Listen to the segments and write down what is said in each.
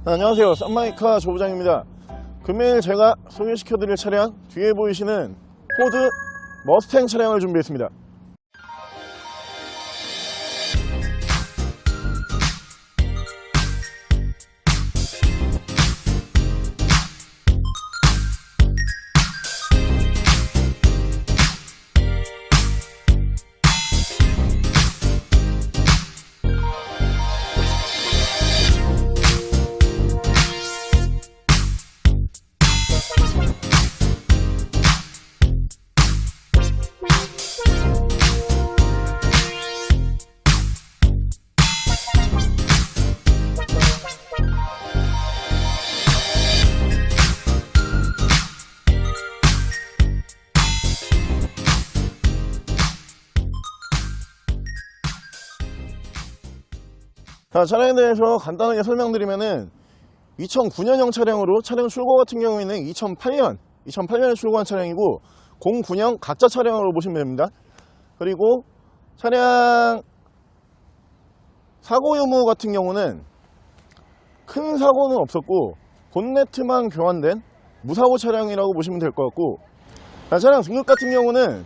안녕하세요, 썬마이카 조부장입니다. 금일 제가 소개시켜드릴 차량, 뒤에 보이시는 포드 머스탱 차량을 준비했습니다. 자, 차량에 대해서 간단하게 설명드리면은 2009년형 차량으로 차량 출고 같은 경우에는 2008년에 출고한 차량이고 09년 가짜 차량으로 보시면 됩니다. 그리고 차량 사고 유무 같은 경우는 큰 사고는 없었고 본네트만 교환된 무사고 차량이라고 보시면 될 것 같고, 자, 차량 등급 같은 경우는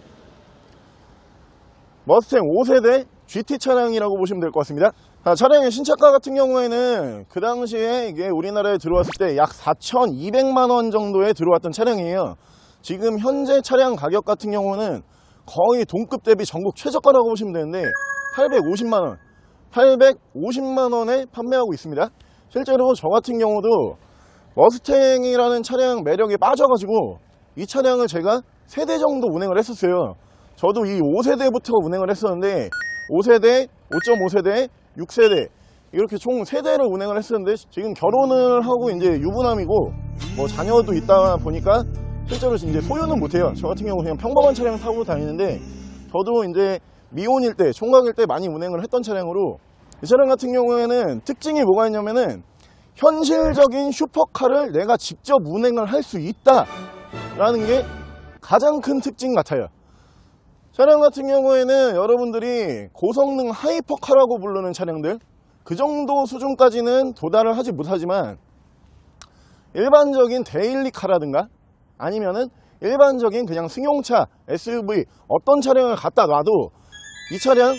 머스탱 5세대 GT 차량이라고 보시면 될 것 같습니다. 차량의 신차가 같은 경우에는 그 당시에 이게 우리나라에 들어왔을 때 약 4,200만원 정도에 들어왔던 차량이에요. 지금 현재 차량 가격 같은 경우는 거의 동급 대비 전국 최저가라고 보시면 되는데 850만원에 판매하고 있습니다. 실제로 저 같은 경우도 머스탱이라는 차량 매력에 빠져가지고 이 차량을 제가 3대 정도 운행을 했었어요. 저도 이 5세대부터 운행을 했었는데 5세대, 5.5세대, 6세대 이렇게 총 3대를 운행을 했었는데, 지금 결혼을 하고 이제 유부남이고 뭐 자녀도 있다 보니까 실제로 이제 소유는 못해요. 저 같은 경우 그냥 평범한 차량 타고 다니는데, 저도 이제 미혼일 때, 총각일 때 많이 운행을 했던 차량으로, 이 차량 같은 경우에는 특징이 뭐가 있냐면은 현실적인 슈퍼카를 내가 직접 운행을 할 수 있다 라는 게 가장 큰 특징 같아요. 차량 같은 경우에는 여러분들이 고성능 하이퍼카라고 부르는 차량들, 그 정도 수준까지는 도달을 하지 못하지만 일반적인 데일리카라든가 아니면은 일반적인 그냥 승용차, SUV 어떤 차량을 갖다 놔도 이 차량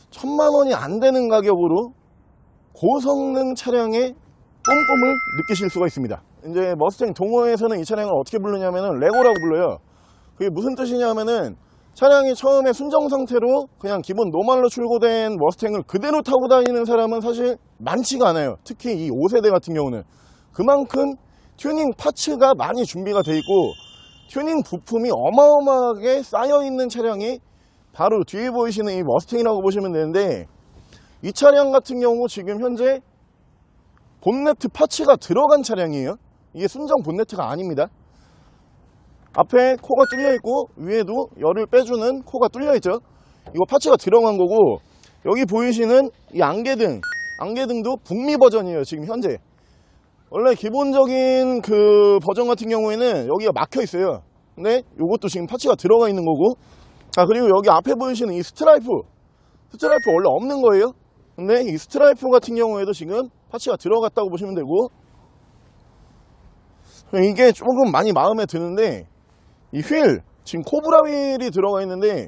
1,000만원이 안 되는 가격으로 고성능 차량의 뿜뿜을 느끼실 수가 있습니다. 이제 머스탱 동호회에서는 이 차량을 어떻게 부르냐면은 레고라고 불러요. 그게 무슨 뜻이냐면은 차량이 처음에 순정 상태로 그냥 기본 노멀로 출고된 머스탱을 그대로 타고 다니는 사람은 사실 많지가 않아요. 특히 이 5세대 같은 경우는 그만큼 튜닝 파츠가 많이 준비가 돼 있고 튜닝 부품이 어마어마하게 쌓여 있는 차량이 바로 뒤에 보이시는 이 머스탱이라고 보시면 되는데, 이 차량 같은 경우 지금 현재 본네트 파츠가 들어간 차량이에요. 이게 순정 본네트가 아닙니다. 앞에 코가 뚫려 있고 위에도 열을 빼주는 코가 뚫려 있죠. 이거 파츠가 들어간 거고, 여기 보이시는 이 안개등도 북미 버전이에요. 지금 현재 원래 기본적인 그 버전 같은 경우에는 여기가 막혀 있어요. 근데 이것도 지금 파츠가 들어가 있는 거고, 자, 그리고 여기 앞에 보이시는 이 스트라이프 원래 없는 거예요. 근데 이 스트라이프 같은 경우에도 지금 파츠가 들어갔다고 보시면 되고, 이게 조금 많이 마음에 드는데, 이 휠, 지금 코브라 휠이 들어가 있는데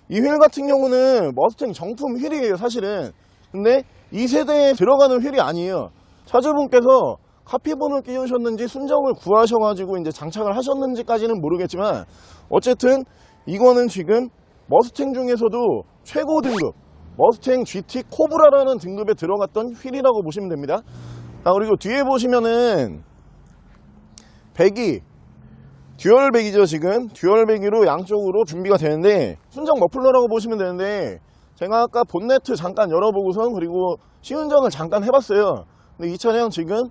이 휠 같은 경우는 머스탱 정품 휠이에요 사실은. 근데 2세대에 들어가는 휠이 아니에요. 차주분께서 카피본을 끼우셨는지 순정을 구하셔가지고 이제 장착을 하셨는지까지는 모르겠지만, 어쨌든 이거는 지금 머스탱 중에서도 최고 등급 머스탱 GT 코브라라는 등급에 들어갔던 휠이라고 보시면 됩니다. 자, 그리고 뒤에 보시면은 배기 듀얼배기죠. 지금 듀얼배기로 양쪽으로 준비가 되는데 순정 머플러라고 보시면 되는데, 제가 아까 본네트 잠깐 열어보고선 그리고 시운전을 잠깐 해봤어요. 근데 이 차량 지금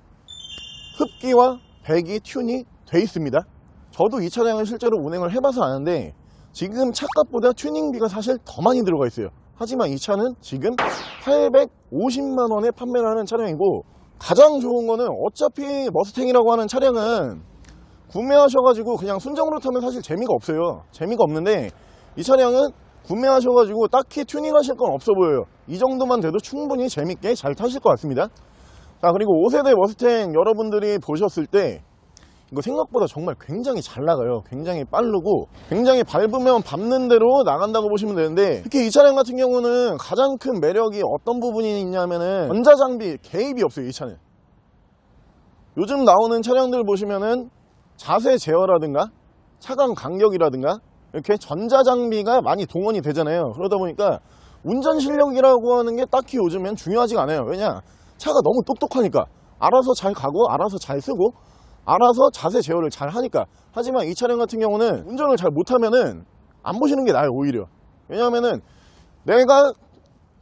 흡기와 배기 튠이 돼 있습니다. 저도 이 차량을 실제로 운행을 해봐서 아는데 지금 차값보다 튜닝비가 사실 더 많이 들어가 있어요. 하지만 이 차는 지금 850만원에 판매를 하는 차량이고, 가장 좋은 거는 어차피 머스탱이라고 하는 차량은 구매하셔가지고 그냥 순정으로 타면 사실 재미가 없어요. 재미가 없는데 이 차량은 구매하셔가지고 딱히 튜닝 하실 건 없어 보여요. 이 정도만 돼도 충분히 재밌게 잘 타실 것 같습니다. 자, 그리고 5세대 머스탱 여러분들이 보셨을 때 이거 생각보다 정말 굉장히 잘 나가요. 굉장히 빠르고 굉장히 밟으면 밟는 대로 나간다고 보시면 되는데, 특히 이 차량 같은 경우는 가장 큰 매력이 어떤 부분이 있냐면은 전자장비 개입이 없어요. 이 차는 요즘 나오는 차량들 보시면은 자세 제어라든가 차간 간격이라든가 이렇게 전자장비가 많이 동원이 되잖아요. 그러다 보니까 운전 실력이라고 하는 게 딱히 요즘엔 중요하지가 않아요. 왜냐, 차가 너무 똑똑하니까 알아서 잘 가고 알아서 잘 쓰고 알아서 자세 제어를 잘 하니까. 하지만 이 차량 같은 경우는 운전을 잘 못하면은 안 보시는 게 나아요, 오히려. 왜냐하면은 내가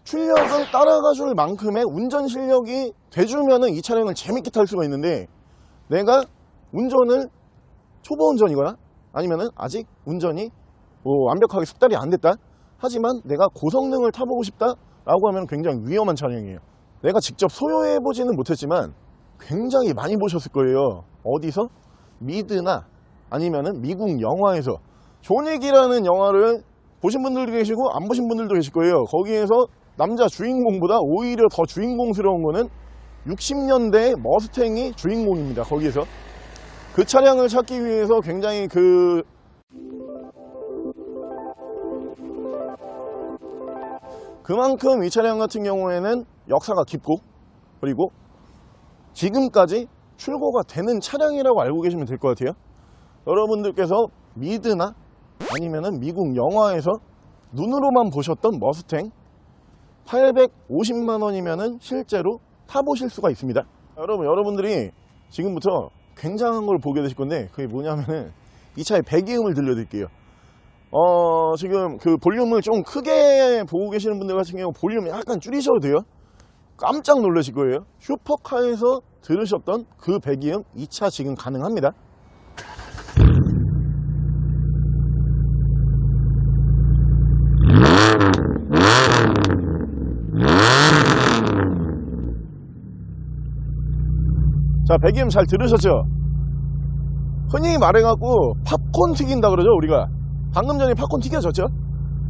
출력을 따라가 줄 만큼의 운전 실력이 돼주면은 이 차량을 재밌게 탈 수가 있는데, 내가 운전을 초보 운전이거나 아니면은 아직 운전이 완벽하게 숙달이 안 됐다, 하지만 내가 고성능을 타보고 싶다 라고 하면 굉장히 위험한 차량이에요. 내가 직접 소유해 보지는 못했지만 굉장히 많이 보셨을 거예요. 어디서? 미드나 아니면은 미국 영화에서. 존윅이라는 영화를 보신 분들도 계시고 안 보신 분들도 계실 거예요. 거기에서 남자 주인공보다 오히려 더 주인공스러운 거는 60년대 머스탱이 주인공입니다. 거기에서 그 차량을 찾기 위해서 굉장히 그만큼 이 차량 같은 경우에는 역사가 깊고, 그리고 지금까지 출고가 되는 차량이라고 알고 계시면 될 것 같아요. 여러분들께서 미드나 아니면은 미국 영화에서 눈으로만 보셨던 머스탱 850만 원이면은 실제로 타보실 수가 있습니다. 여러분들이 지금부터 굉장한 걸 보게 되실 건데, 그게 뭐냐면은 이 차의 배기음을 들려드릴게요. 지금 그 볼륨을 좀 크게 보고 계시는 분들 같은 경우 볼륨 약간 줄이셔도 돼요. 깜짝 놀라실 거예요. 슈퍼카에서 들으셨던 그 배기음, 이 차 지금 가능합니다. 자, 배기음 잘 들으셨죠? 흔히 말해갖고 팝콘 튀긴다 그러죠, 우리가. 방금 전에 팝콘 튀겨졌죠?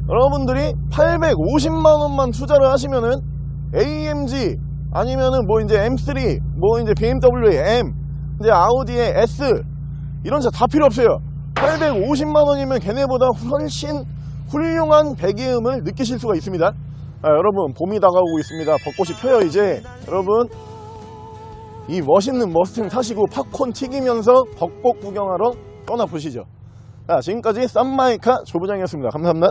여러분들이 850만원만 투자를 하시면은 AMG 아니면은 뭐 이제 M3, 뭐 이제 BMW의 M, 이제 아우디의 S, 이런 차 다 필요 없어요. 850만원이면 걔네보다 훨씬 훌륭한 배기음을 느끼실 수가 있습니다. 여러분, 봄이 다가오고 있습니다. 벚꽃이 펴요. 이제 여러분, 이 멋있는 머스탱 타시고 팝콘 튀기면서 벚꽃 구경하러 떠나보시죠. 자, 지금까지 쌈마이카 조부장이었습니다. 감사합니다.